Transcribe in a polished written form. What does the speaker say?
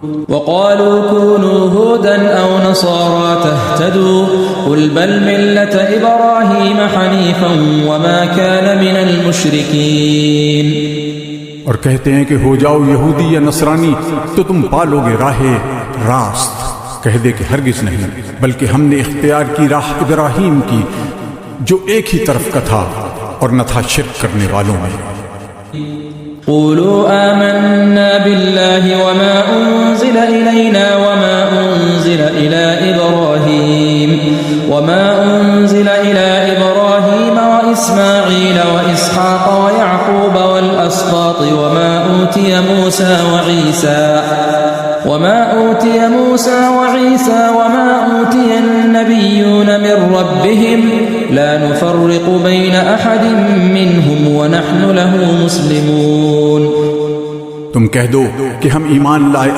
وقالوا كونوا هودا أو نصارى تهتدوا قل بل ملة إبراهيم حنيفا وما كان من المشركين. اور کہتے ہیں کہ ہو جاؤ یہودی یا نصرانی تو تم پالو گے راہ راست. کہہ دے کہ ہرگز نہیں، بلکہ ہم نے اختیار کی راہ ابراہیم کی جو ایک ہی طرف کا تھا اور نہ تھا شرک کرنے والوں میں. قولوا آمنا بالله وما أنزل إلينا وما أنزل إلى إبراهيم وإسماعيل وإسحاق ويعقوب والأسباط وما أوتي موسى وعيسى وما أوتي النبيون من ربهم لا نفرق بين أحد منهم ونحن له مسلمون. تم کہہ دو کہ ہم ایمان لائے